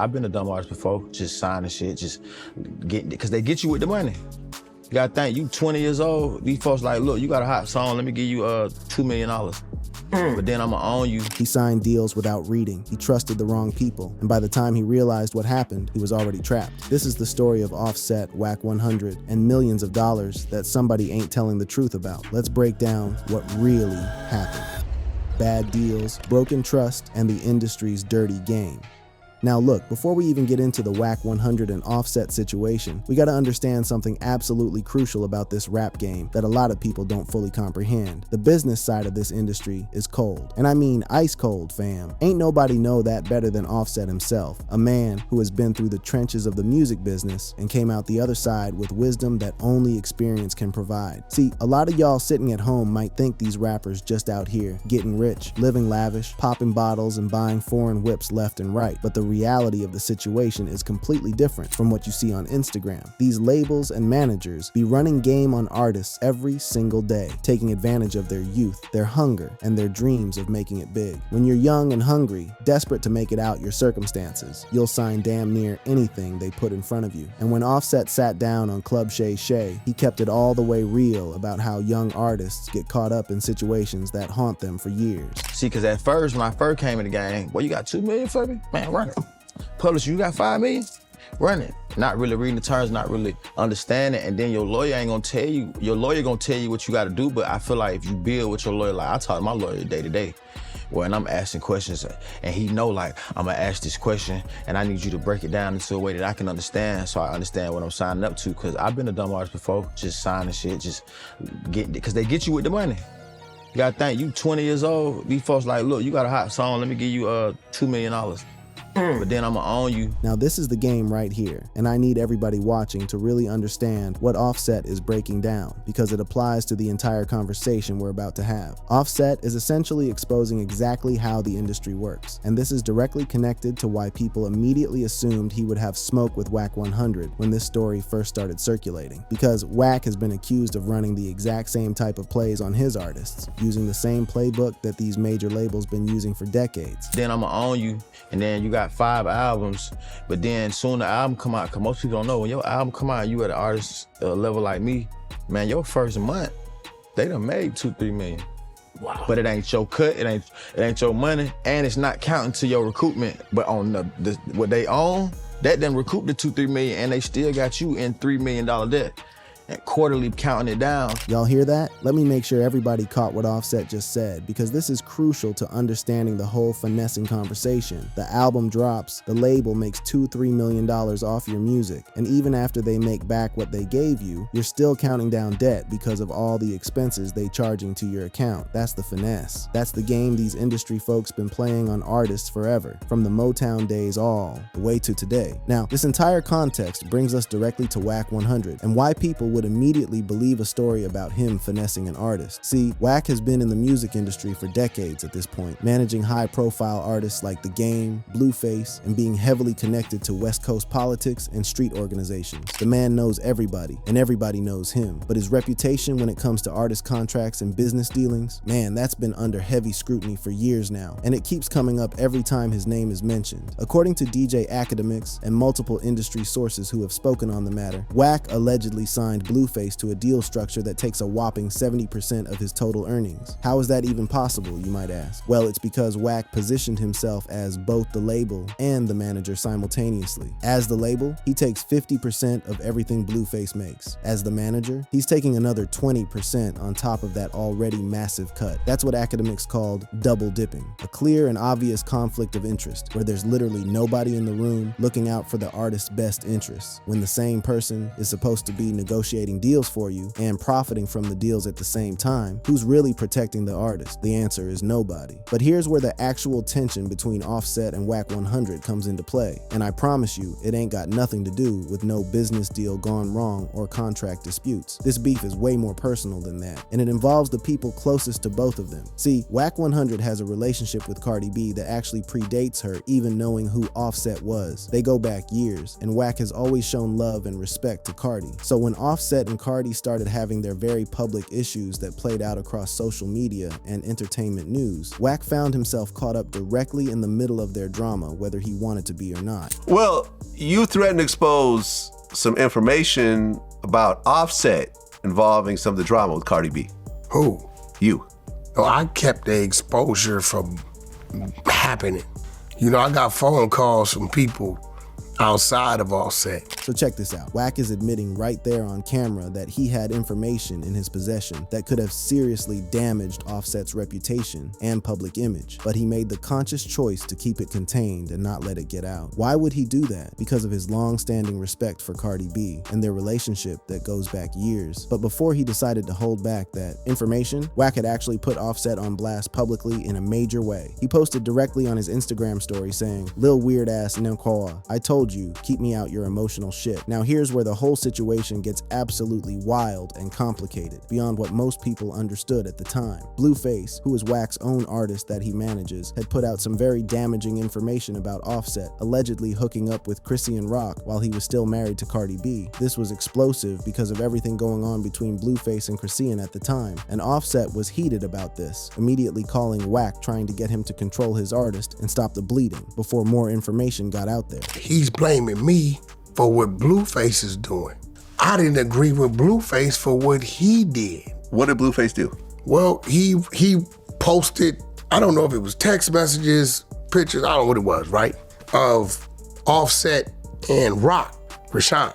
I've been a dumb artist before, just signing shit, just because they get you with the money. You gotta think, you 20 years old, these folks like, look, you got a hot song, let me give you $2 million. But then I'ma own you. He signed deals without reading. He trusted the wrong people. And by the time he realized what happened, he was already trapped. This is the story of Offset, Wack100, and millions of dollars that somebody ain't telling the truth about. Let's break down what really happened. Bad deals, broken trust, and the industry's dirty game. Now look, before we even get into the Wack100 and Offset situation, we gotta understand something absolutely crucial about this rap game that a lot of people don't fully comprehend. The business side of this industry is cold. And I mean ice cold, fam. Ain't nobody know that better than Offset himself, a man who has been through the trenches of the music business and came out the other side with wisdom that only experience can provide. See, a lot of y'all sitting at home might think these rappers just out here getting rich, living lavish, popping bottles, and buying foreign whips left and right, but the reality of the situation is completely different from what you see on Instagram. These labels and managers be running game on artists every single day, taking advantage of their youth, their hunger, and their dreams of making it big. When you're young and hungry, desperate to make it out your circumstances, you'll sign damn near anything they put in front of you. And when Offset sat down on Club Shay Shay, he kept it all the way real about how young artists get caught up in situations that haunt them for years. See, because at first, when I first came in the game, well, you got 2 million for me? Man, run it. Publisher, you got 5 million? Run it. Not really reading the terms, not really understanding, and then your lawyer ain't gonna tell you, your lawyer gonna tell you what you gotta do, but I feel like if you build with your lawyer, like I talk to my lawyer day to day, when I'm asking questions, and he know like, I'm gonna ask this question, and I need you to break it down into a way that I can understand, so I understand what I'm signing up to, because I've been a dumb artist before, just signing shit, just because they get you with the money. You gotta think, you 20 years old, these folks like, look, you got a hot song, let me give you $2 million. But then I'ma own you. Now this is the game right here, and I need everybody watching to really understand what Offset is breaking down, because it applies to the entire conversation we're about to have. Offset is essentially exposing exactly how the industry works, and this is directly connected to why people immediately assumed he would have smoke with Wack100 when this story first started circulating, because Wack has been accused of running the exact same type of plays on his artists, using the same playbook that these major labels been using for decades. Then I'ma own you, and then you got 5 albums, but then soon the album come out, because most people don't know, when your album come out, you at an artist level like me, man, your first month, they done made 2-3 million. Wow. But it ain't your cut, it ain't your money, and it's not counting to your recoupment. But on what they own, that done recoup the 2-3 million, and they still got you in $3 million debt. And quarterly counting it down. Y'all hear that? Let me make sure everybody caught what Offset just said, because this is crucial to understanding the whole finessing conversation. The album drops, the label makes $2-3 million off your music, and even after they make back what they gave you, you're still counting down debt because of all the expenses they charging to your account. That's the finesse. That's the game these industry folks been playing on artists forever, from the Motown days all the way to today. Now, this entire context brings us directly to Wack100 and why people would immediately believe a story about him finessing an artist. See, Wack has been in the music industry for decades at this point, managing high-profile artists like The Game, Blueface, and being heavily connected to West Coast politics and street organizations. The man knows everybody, and everybody knows him, but his reputation when it comes to artist contracts and business dealings, man, that's been under heavy scrutiny for years now, and it keeps coming up every time his name is mentioned. According to DJ Academics and multiple industry sources who have spoken on the matter, Wack allegedly signed Blueface to a deal structure that takes a whopping 70% of his total earnings. How is that even possible, you might ask? Well, it's because Wack positioned himself as both the label and the manager simultaneously. As the label, he takes 50% of everything Blueface makes. As the manager, he's taking another 20% on top of that already massive cut. That's what academics called double dipping, a clear and obvious conflict of interest where there's literally nobody in the room looking out for the artist's best interests, when the same person is supposed to be negotiating deals for you and profiting from the deals at the same time. Who's really protecting the artist? The answer is nobody. But here's where the actual tension between Offset and Wack100 comes into play, and I promise you it ain't got nothing to do with no business deal gone wrong or contract disputes. This beef is way more personal than that, and it involves the people closest to both of them. See, Wack100 has a relationship with Cardi B that actually predates her even knowing who Offset was. They go back years, and Wack has always shown love and respect to Cardi. So when Offset Offset and Cardi started having their very public issues that played out across social media and entertainment news, Wack found himself caught up directly in the middle of their drama, whether he wanted to be or not. Well, you threatened to expose some information about Offset involving some of the drama with Cardi B. Who? You. Oh, I kept the exposure from happening. You know, I got phone calls from people outside of Offset. So check this out. Wack is admitting right there on camera that he had information in his possession that could have seriously damaged Offset's reputation and public image, but he made the conscious choice to keep it contained and not let it get out. Why would he do that? Because of his long-standing respect for Cardi B and their relationship that goes back years. But before he decided to hold back that information, Wack had actually put Offset on blast publicly in a major way. He posted directly on his Instagram story saying, "Lil weird ass Nkoa, I told you, keep me out your emotional shit." Now here's where the whole situation gets absolutely wild and complicated, beyond what most people understood at the time. Blueface, who is Wack's own artist that he manages, had put out some very damaging information about Offset, allegedly hooking up with Chrisean Rock while he was still married to Cardi B. This was explosive because of everything going on between Blueface and Chrisean at the time, and Offset was heated about this, immediately calling Wack, trying to get him to control his artist and stop the bleeding before more information got out there. He's blaming me for what Blueface is doing. I didn't agree with Blueface for what he did. What did Blueface do? Well, he posted, I don't know if it was text messages, pictures, I don't know what it was, right? Of Offset and Rock, Rashawn,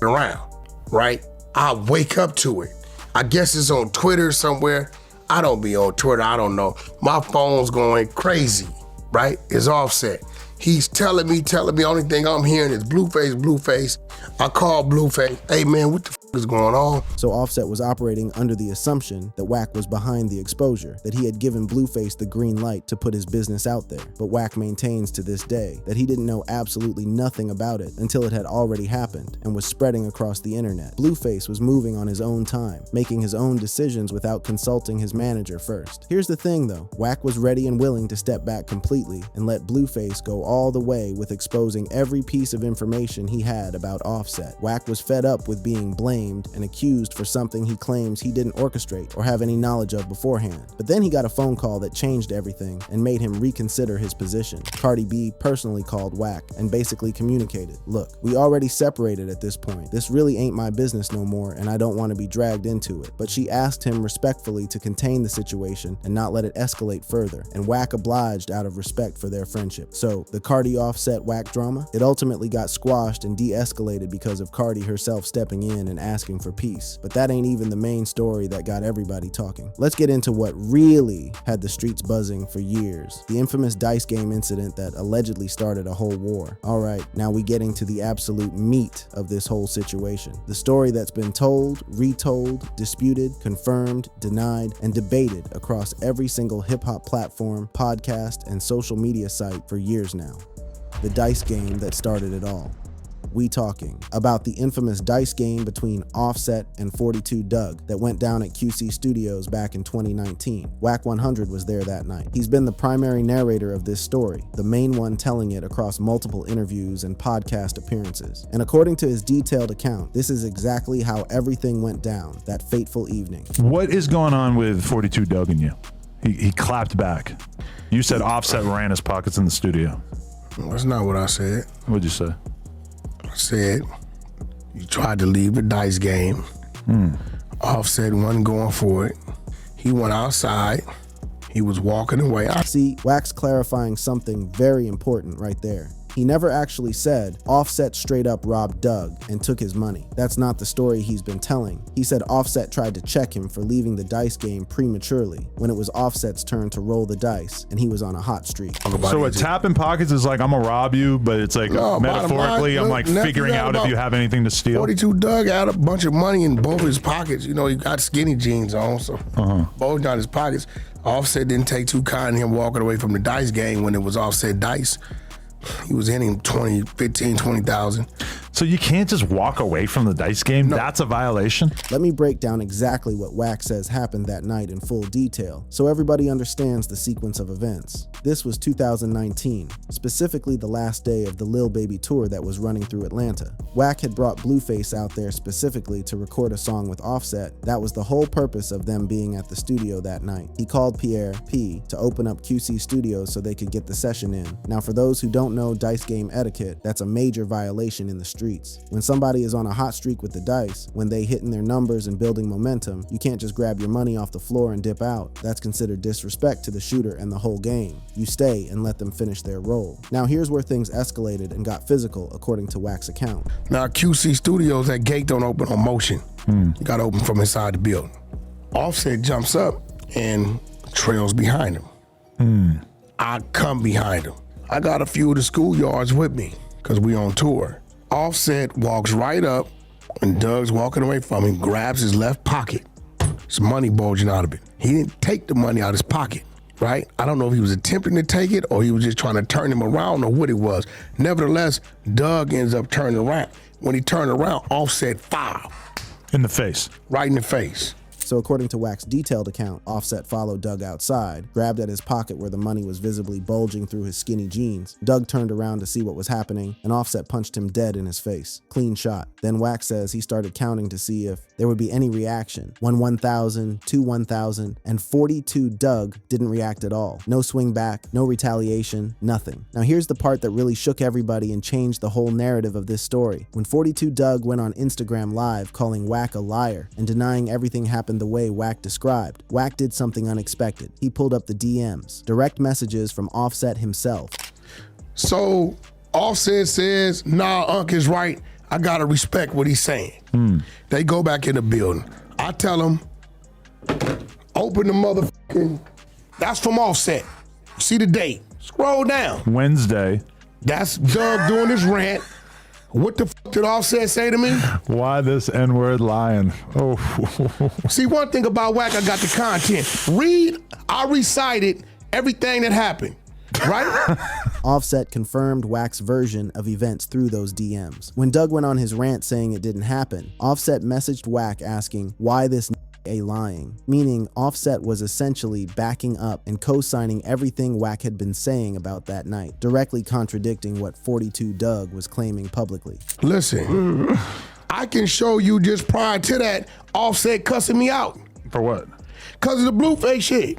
around, right? I wake up to it. I guess it's on Twitter somewhere. I don't be on Twitter, I don't know. My phone's going crazy, right? It's Offset. He's telling me, only thing I'm hearing is Blueface. I call Blueface, hey man, what the f is going on? So Offset was operating under the assumption that Wack was behind the exposure, that he had given Blueface the green light to put his business out there. But Wack maintains to this day that he didn't know absolutely nothing about it until it had already happened and was spreading across the internet. Blueface was moving on his own time, making his own decisions without consulting his manager first. Here's the thing though, Wack was ready and willing to step back completely and let Blueface go all the way with exposing every piece of information he had about Offset. Wack was fed up with being blamed and accused for something he claims he didn't orchestrate or have any knowledge of beforehand. But then he got a phone call that changed everything and made him reconsider his position. Cardi B personally called Wack and basically communicated, "Look, we already separated at this point. This really ain't my business no more and I don't want to be dragged into it." But she asked him respectfully to contain the situation and not let it escalate further, and Wack obliged out of respect for their friendship. So the Cardi Offset Wack drama, it ultimately got squashed and de-escalated because of Cardi herself stepping in and asking for peace. But that ain't even the main story that got everybody talking. Let's get into what really had the streets buzzing for years. The infamous dice game incident that allegedly started a whole war. Alright, now we getting to the absolute meat of this whole situation. The story that's been told, retold, disputed, confirmed, denied, and debated across every single hip-hop platform, podcast, and social media site for years now. The dice game that started it all. We talking about the infamous dice game between Offset and 42 Dugg that went down at QC Studios back in 2019. Wack100 was there that night. He's been the primary narrator of this story, the main one telling it across multiple interviews and podcast appearances. And according to his detailed account, this is exactly how everything went down that fateful evening. What is going on with 42 Dugg and you? He clapped back. You said Offset ran his pockets in the studio. That's not what I said. What'd you say? I said, you tried to leave the dice game. Offset wasn't going for it. He went outside. He was walking away. See, Wack's clarifying something very important right there. He never actually said Offset straight up robbed Dugg and took his money. That's not the story he's been telling. He said Offset tried to check him for leaving the dice game prematurely when it was Offset's turn to roll the dice and he was on a hot streak. So a tap in pockets is like, I'm gonna rob you, but it's like metaphorically, I'm like figuring out if you have anything to steal. 42 Dugg had a bunch of money in both his pockets. You know, he got skinny jeans on, so both got his pockets. Offset didn't take too kind to him walking away from the dice game when it was Offset dice. He was in him 20,000. So you can't just walk away from the dice game? No. That's a violation? Let me break down exactly what Wack says happened that night in full detail, so everybody understands the sequence of events. This was 2019, specifically the last day of the Lil Baby tour that was running through Atlanta. Wack had brought Blueface out there specifically to record a song with Offset. That was the whole purpose of them being at the studio that night. He called Pierre P to open up QC Studios so they could get the session in. Now, for those who don't know dice game etiquette, that's a major violation in the streets. When somebody is on a hot streak with the dice, when they hitting their numbers and building momentum, you can't just grab your money off the floor and dip out. That's considered disrespect to the shooter and the whole game. You stay and let them finish their roll. Now here's where things escalated and got physical according to Wack's account. Now, QC Studios, that gate don't open on motion. You gotta open from inside the building. Offset jumps up and trails behind him. I come behind him. I got a few of the schoolyards with me because we on tour. Offset walks right up and Doug's walking away from him, grabs his left pocket. There's money bulging out of it. He didn't take the money out of his pocket, right? I don't know if he was attempting to take it or he was just trying to turn him around or what it was. Nevertheless, Doug ends up turning around. When he turned around, Offset fired In the face. right in the face. So according to Wack's detailed account, Offset followed Doug outside, grabbed at his pocket where the money was visibly bulging through his skinny jeans. Doug turned around to see what was happening, and Offset punched him dead in his face. Clean shot. Then Wack says he started counting to see if there would be any reaction. 1,000, 1,000, and 42 Doug didn't react at all. No swing back, no retaliation, nothing. Now here's the part that really shook everybody and changed the whole narrative of this story. When 42 Doug went on Instagram Live calling Wack a liar and denying everything happened the way Wack described, Wack did something unexpected. He pulled up the DMs, direct messages from Offset himself. So Offset says, nah, Unc is right. I gotta respect what he's saying. They go back in the building. I tell him, open the motherfucking, that's from Offset. See the date. Scroll down. Wednesday. That's Doug doing his rant. What the fuck did Offset say to me? Why this N-word lying? Oh. See, one thing about Wack, I got the content. I recited everything that happened, right? Offset confirmed Wack's version of events through those DMs. When Doug went on his rant saying it didn't happen, Offset messaged Wack asking, why this a lying? Meaning Offset was essentially backing up and co-signing everything Wack had been saying about that night, directly contradicting what 42 Doug was claiming publicly. Listen, I can show you just prior to that, Offset cussing me out. For what? Cause of the Blueface shit.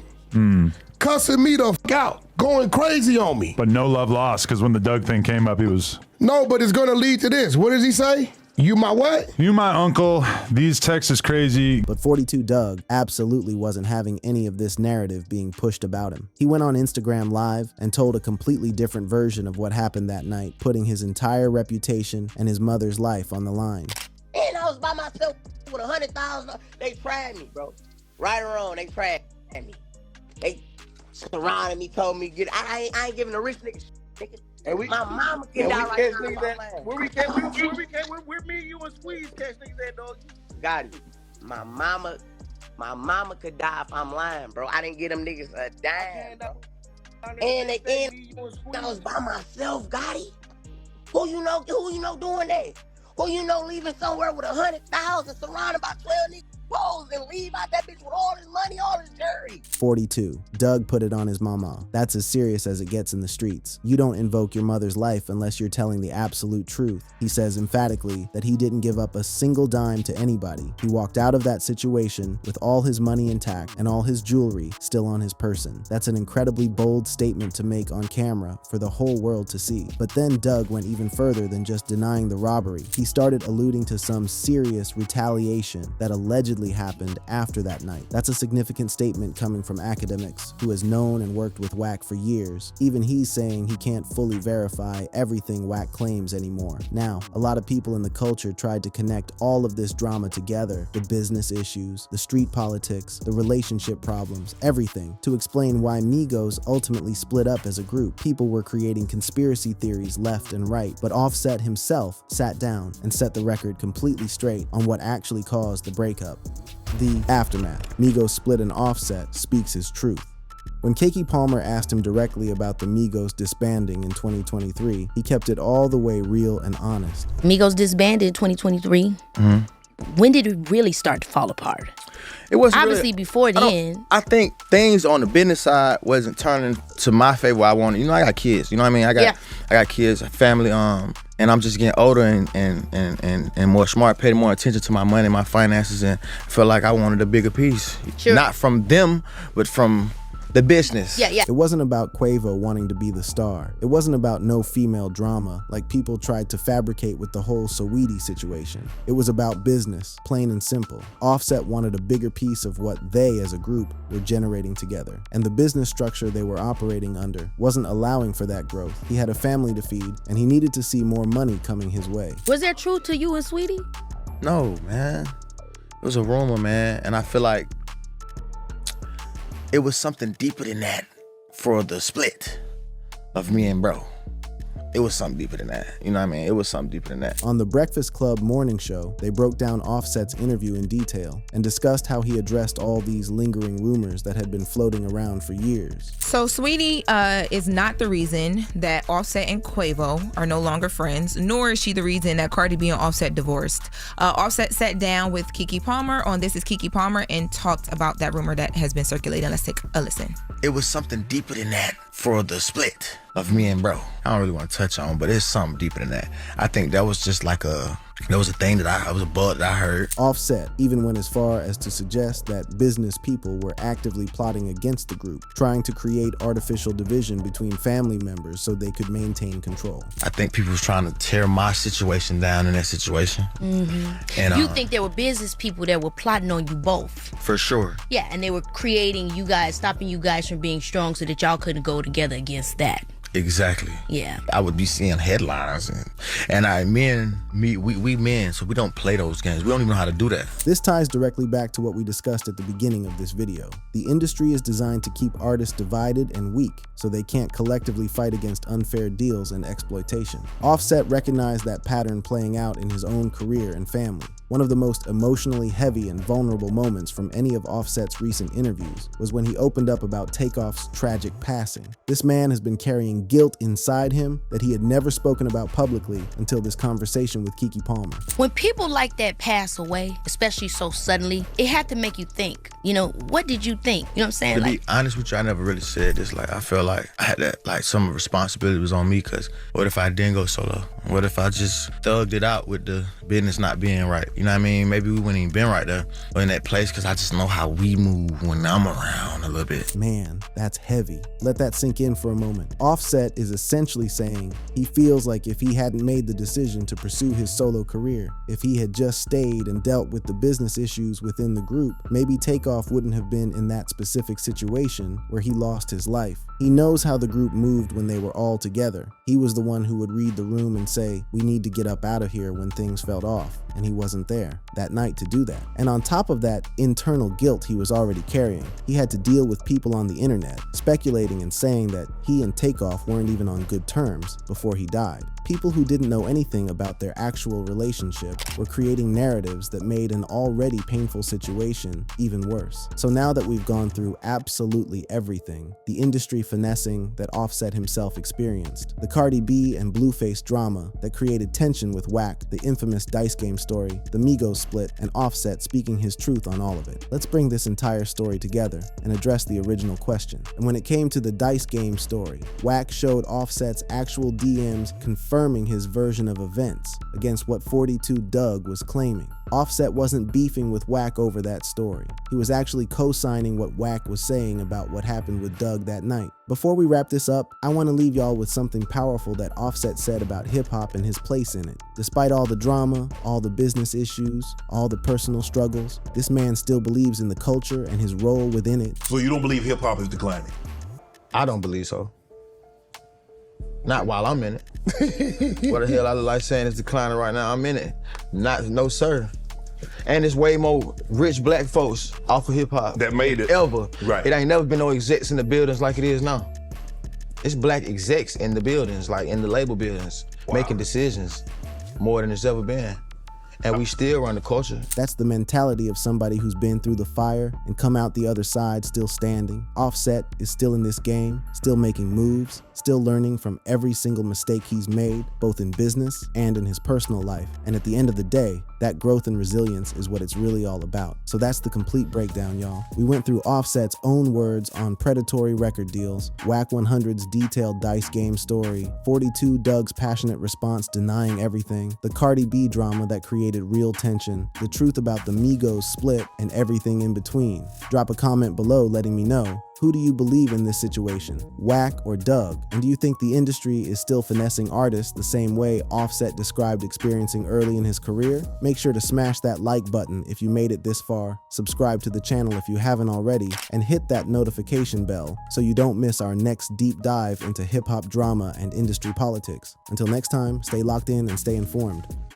Cussing me the fuck out. Going crazy on me. But no love lost, because when the Doug thing came up, he was... No, but it's gonna lead to this. What does he say? You my what? You my uncle. These texts is crazy. But 42 Doug absolutely wasn't having any of this narrative being pushed about him. He went on Instagram Live and told a completely different version of what happened that night, putting his entire reputation and his mother's life on the line. And I was by myself with 100,000. They tried me, bro. Right or wrong, they tried me. They surrounded me, told me get. I ain't giving a rich nigga shit, nigga. And we, My mama can and die we right catch now. niggas on my at, land. where me and you and Squeeze catch niggas at, dog. Got it. My mama could die if I'm lying, bro. I didn't get them niggas a dime, bro. And I was by myself, Gotti. Who you know doing that? Who you know leaving somewhere with 100,000 surrounded by 12 niggas pose and leave out that bitch with all his money, all his jewelry? 42. Doug put it on his mama. That's as serious as it gets in the streets. You don't invoke your mother's life unless you're telling the absolute truth. He says emphatically that he didn't give up a single dime to anybody. He walked out of that situation with all his money intact and all his jewelry still on his person. That's an incredibly bold statement to make on camera for the whole world to see. But then Doug went even further than just denying the robbery. He started alluding to some serious retaliation that allegedly happened after that night. That's a significant statement coming from academics who has known and worked with Wack for years. Even he's saying he can't fully verify everything Wack claims anymore. Now, a lot of people in the culture tried to connect all of this drama together, the business issues, the street politics, the relationship problems, everything, to explain why Migos ultimately split up as a group. People were creating conspiracy theories left and right, but Offset himself sat down and set the record completely straight on what actually caused the breakup. The aftermath. Migos split and Offset speaks his truth. When Keke Palmer asked him directly about the Migos disbanding in 2023, he kept it all the way real and honest. Migos disbanded in 2023. When did it really start to fall apart? It wasn't Obviously really, before then. I think things on the business side wasn't turning to my favor. I wanted, I got kids. You know what I mean? I got kids, a family. And I'm just getting older and more smart, paying more attention to my money, my finances, and felt like I wanted a bigger piece. Sure. Not from them, but from the business. Yeah. It wasn't about Quavo wanting to be the star. It wasn't about no female drama like people tried to fabricate with the whole Saweetie situation. It was about business, plain and simple. Offset wanted a bigger piece of what they as a group were generating together. And the business structure they were operating under wasn't allowing for that growth. He had a family to feed and he needed to see more money coming his way. Was there truth to you and Sweetie? No, man. It was a rumor, man. And I feel like it was something deeper than that for the split of me and bro. It was something deeper than that. You know what I mean? It was something deeper than that. On the Breakfast Club morning show, they broke down Offset's interview in detail and discussed how he addressed all these lingering rumors that had been floating around for years. So Sweetie is not the reason that Offset and Quavo are no longer friends, nor is she the reason that Cardi B and Offset divorced. Offset sat down with Keke Palmer on This Is Keke Palmer and talked about that rumor that has been circulating. Let's take a listen. It was something deeper than that for the split of me and bro. I don't really want to touch on, but it's something deeper than that. I think that was just like that was a thing that was a buzz that I heard. Offset even went as far as to suggest that business people were actively plotting against the group, trying to create artificial division between family members so they could maintain control. I think people was trying to tear my situation down in that situation. And You think there were business people that were plotting on you both? for sure. Yeah, and they were creating you guys, stopping you guys from being strong so that y'all couldn't go together against that. Exactly. Yeah. I would be seeing headlines and we men, so we don't play those games. We don't even know how to do that. This ties directly back to what we discussed at the beginning of this video. The industry is designed to keep artists divided and weak so they can't collectively fight against unfair deals and exploitation. Offset recognized that pattern playing out in his own career and family. One of the most emotionally heavy and vulnerable moments from any of Offset's recent interviews was when he opened up about Takeoff's tragic passing. This man has been carrying guilt inside him that he had never spoken about publicly until this conversation with Keke Palmer. When people like that pass away, especially so suddenly, it had to make you think. What did you think? You know what I'm saying? To be honest with you, I never really said this. Like, I felt like I had that, like, some responsibility was on me, because what if I didn't go solo? What if I just thugged it out with the business not being right? You know what I mean? Maybe we wouldn't even been right there or in that place, because I just know how we move when I'm around a little bit. Man, that's heavy. Let that sink in for a moment. Offset is essentially saying he feels like if he hadn't made the decision to pursue his solo career, if he had just stayed and dealt with the business issues within the group, maybe Takeoff wouldn't have been in that specific situation where he lost his life. He knows how the group moved when they were all together. He was the one who would read the room and say, "We need to get up out of here," when things felt off, and he wasn't there that night to do that. And on top of that internal guilt he was already carrying, he had to deal with people on the internet speculating and saying that he and Takeoff weren't even on good terms before he died. People who didn't know anything about their actual relationship were creating narratives that made an already painful situation even worse. So now that we've gone through absolutely everything, the industry finessing that Offset himself experienced, the Cardi B and Blueface drama that created tension with Wack, the infamous Dice Game story, the Migos split, and Offset speaking his truth on all of it. Let's bring this entire story together and address the original question. And when it came to the Dice Game story, Wack showed Offset's actual DMs confirming his version of events against what 42 Doug was claiming. Offset wasn't beefing with Wack over that story. He was actually co-signing what Wack was saying about what happened with Doug that night. Before we wrap this up, I want to leave y'all with something powerful that Offset said about hip-hop and his place in it. Despite all the drama, all the business issues, all the personal struggles, this man still believes in the culture and his role within it. So you don't believe hip-hop is declining? I don't believe so. Not while I'm in it. What the hell I look like saying it's declining right now? I'm in it. No sir. And there's way more rich black folks off of hip hop that made it ever. Right. It ain't never been no execs in the buildings like it is now. It's black execs in the buildings, like in the label buildings, making decisions more than it's ever been. and we still run the culture. That's the mentality of somebody who's been through the fire and come out the other side still standing. Offset is still in this game, still making moves, still learning from every single mistake he's made, both in business and in his personal life. And at the end of the day, that growth and resilience is what it's really all about. So that's the complete breakdown, y'all. We went through Offset's own words on predatory record deals, Wack100's detailed dice game story, 42 Doug's passionate response denying everything, the Cardi B drama that created real tension, the truth about the Migos split, and everything in between. Drop a comment below letting me know, who do you believe in this situation, Wack or Doug? And do you think the industry is still finessing artists the same way Offset described experiencing early in his career? Make sure to smash that like button if you made it this far, subscribe to the channel if you haven't already, and hit that notification bell so you don't miss our next deep dive into hip-hop drama and industry politics. Until next time, stay locked in and stay informed.